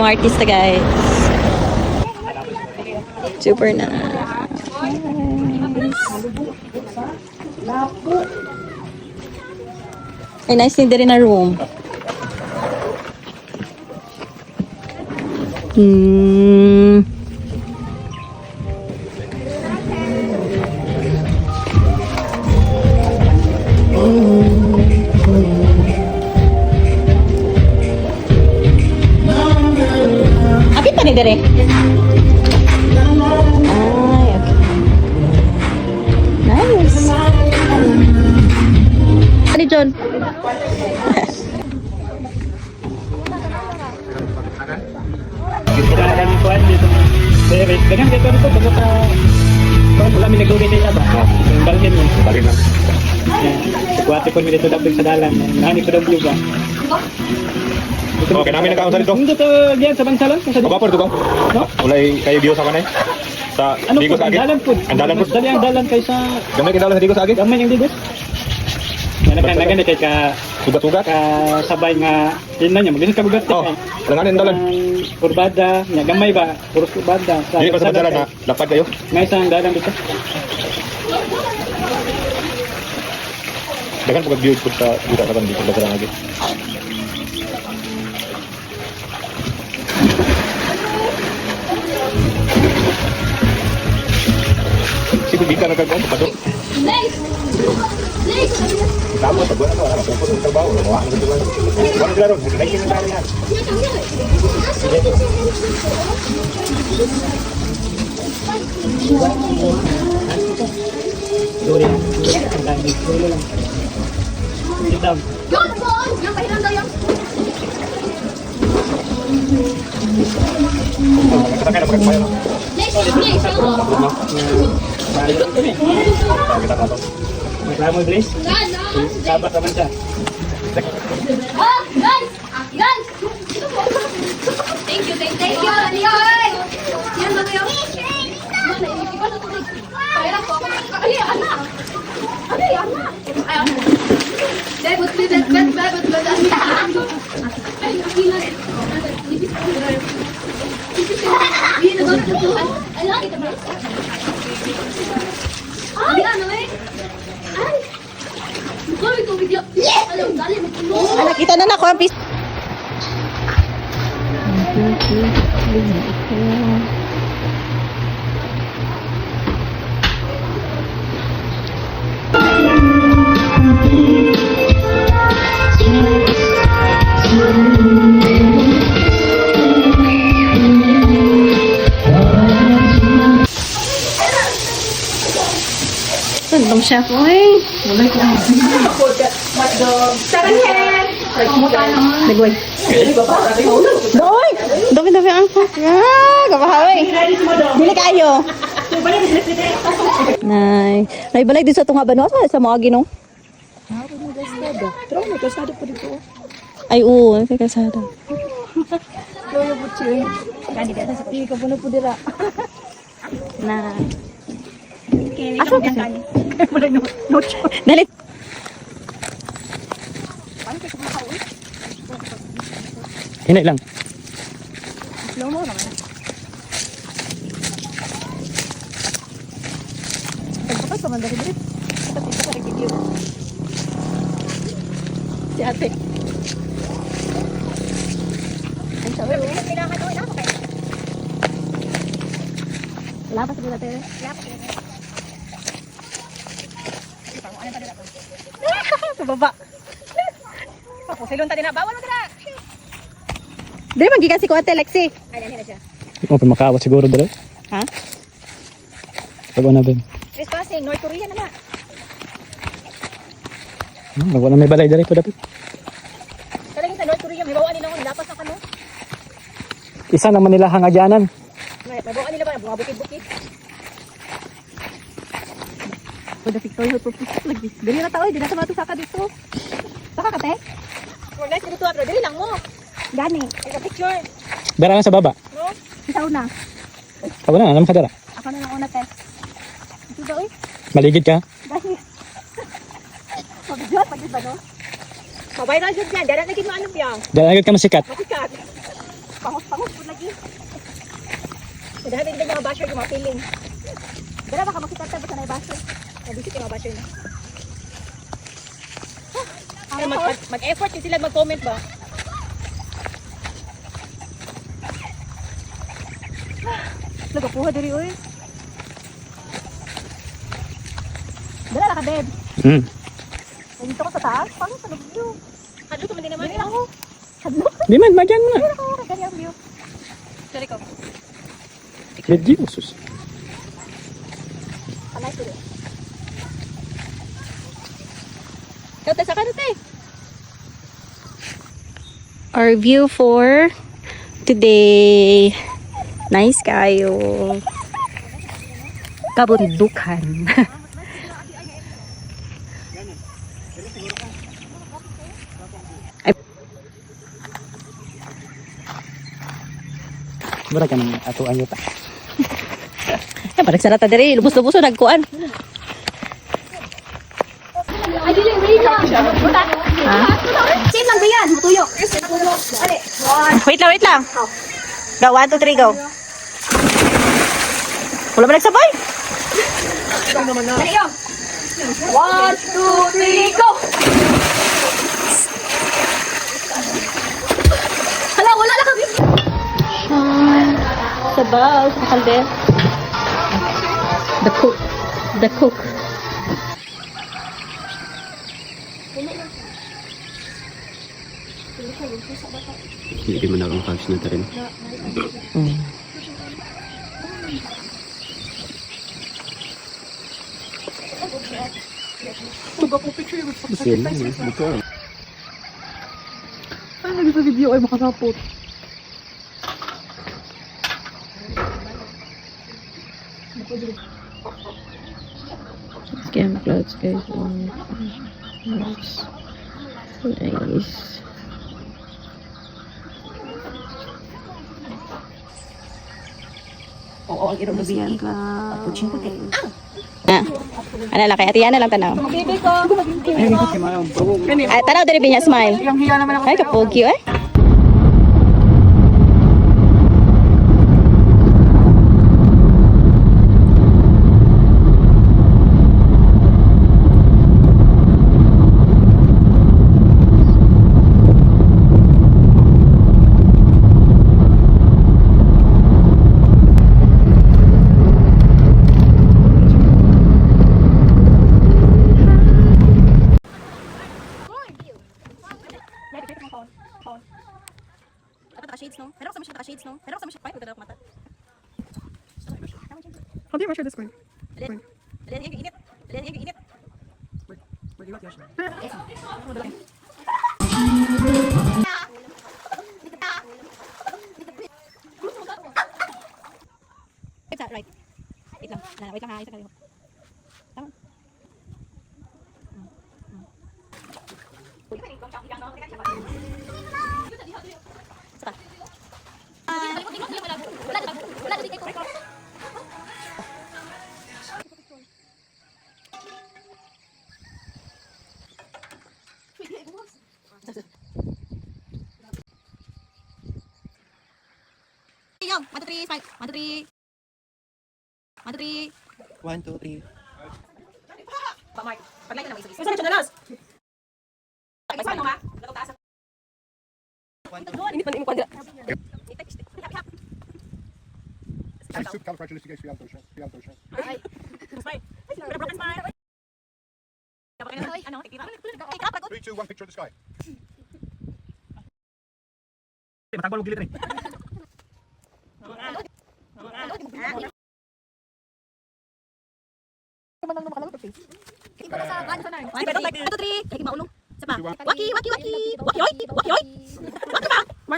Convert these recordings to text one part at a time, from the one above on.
mga artista, guys. Super nice. Ay, nice din rin na room. Apit pa ni dere. Ay, okay. Nice. Ano, John? Kailangan ko dito. Pero ganyan dito dito bago ka wala mi nagugit ita ba. Yung balhin mo. Balhin na. Kuwate ko mi dito dapat sa dalan. Nani ko daw view ba. Okay, namin nagkaunsa dito. Hindi to diyan sa bansalan sa dito. Kapor to. No? Ulay kayo view sa kanay. Sa Ano Digos po? Agit. Dalan po. Ang dalan po. Dali ang dalan kay sa Gamay kinala sa Digos Agit. gamay ang digos. Naganda kay ka Sugat-sugat. sabay nga yun na niya maganda ka bugat Oh, langanin ang dalan. kurbada nya gamay ba puro kurbada Hindi pa sa dalan na lapad kayo. may isang dalan dito. Dagan pag view ko sa dito sa dito sa dalan Agit. Sige, di ka nagkagawa pa to. Tama, tagwa na to. Ano, kung sa trabaho, wala ang gusto lang. Wala sila ron, nagkaikin na tayo yan. Duri. Ang dami dulu lang. Kita. Kasakay na magkakabayan. Kita na to. Reklamo Blaze. Kabat naman siya. Thank you. Yan ba kayo? Pera po. Ay, anak. Ay, anak. Ay, anak. Dad, but. Ay, nakina. Hindi na doon natutuhan. Ay, lang, kita ba? Ay, ano eh? Ay. Mukha ito, bigla. Alam, dali, magpuno. Nakita na na ko ang piece. Sandong chef, oy. Nagway. Doy! Dami-dami ang kabahay. Dili kayo. Nay. Nay balay din sa tunga ba no? Sa mga ginong? Pero may kasada pa dito. Ay, oo. May kasada. Loyo butsi. Kani dito sa pili ka puno po dira. Na. Asa ka kani? Wala no choice. Dali. Hinay lang. Slow mo naman. Pagkakas naman dari dito. Tapos ito pa video. Si ate. Ay, sabi mo. Kailangan ko ina kayo. Wala pa sa ate. Sa baba. Ako silon tadi na bawal mo dira. Dali magigan si ko ate Lexi. Ay, dali na siya. Oh, makawat siguro dali. Ha? Tago na din. Trespassing, North Korea na na. Wala may balay dali po dapat. Kalagin sa North Korea, may bawaan nila ako, nilapas na kano. Isa naman nila hangagyanan. May bawaan nila ba, mga bukid-bukid. Pwede Victoria purpose lagi. Dali na tao, di na sa matusaka dito. Saka ka te? Huwag na sinuto at dali lang mo. Gani. Ika picture. Dara lang sa baba. No? Isaw na. Tago na, alam ka dara. Ako na lang una te. Ito daw eh. Maligid ka. Dali. Pag-jot, pag-jot ba no? Mabayral dyan dyan, dala naging maano biyang. Dara agad ka masikat. Masikat. Pangos po lagi. Dahil hindi niya basher yung mga feeling. Dala baka makita tayo sa basher. Mabisip yung mga basher na. Mag-effort kasi sila mag-comment ba? Nagapuha diri oy. Dala ka bed. Dito ko sa taas. Paano sa view? Hadlo ka man din naman. Dili ako. Hadlo. Di man, magyan mo na. Dili ako. Gani ang view. Sorry ko. Medyo usus. Alay ko. Kata sa kanto eh. Our view for today. Nice kayo. Kabundukan. Mura ka ng atuan niyo ta. Parang sarata diri. Lubos-luboso nagkuan. Ay, dili, wait lang. Same lang ba yan? Tuyo. Ali. Wait lang. Go, 1, 2, 3, go. Wala ba nagsabay? Ali, yun. 1, 2, 3, go! Hala, wala na kami. Sabaw, sa kalde. The cook. The cook. Hindi man ang pulse na rin. Kasi lang, buto. Ano sa video ay makasapot. Scam clouds, guys. Nice. Scam clouds. Ano lang, kay Atiana lang tanaw. Ay, tanaw din niya, smile. Ay, kapogi, eh. Shades no? Pero sa mga shades no? Pero sa mga shades pa mata. How do you measure this point? Dali yung init. Dali yung init. Where do you got the ash? Right. Wait lang. Wait lang ha. Isa kayo. Tama. Yo, 1, 2, 3, 5. 1, 2, 3. 1, 2, 3. 1, 2, 3. Mark. Pag-like na lang isa-isa. Saan na nas? Isa mo ha? Gatong taas. Init man imong kwadra. Soup califragilistic experimentation. Ay. Smile. Pero broken smile. Kapag ano? Take up. 3, 2, 1, picture of the sky. Matagbal mo gilit rin. Manang makalang to face. Ito sa band sa nang. 1, 2, 3. Kay maulong. Sa pa. Waki. 1,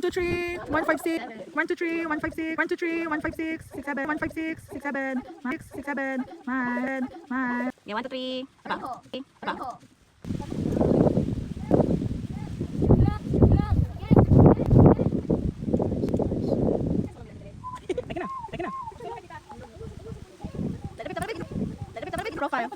2, 3, 1, 5, 6. 1, 2, 3, 1, 5, 6. 1, 2, 3, 1, 5, 6. 6, 7. 1, 5, 6. 6, 7. 6, 6, 7. 9, 9. Yeah, 1, 2, 3. Sa pa. Okay. Sa pa. Teka na. Profile.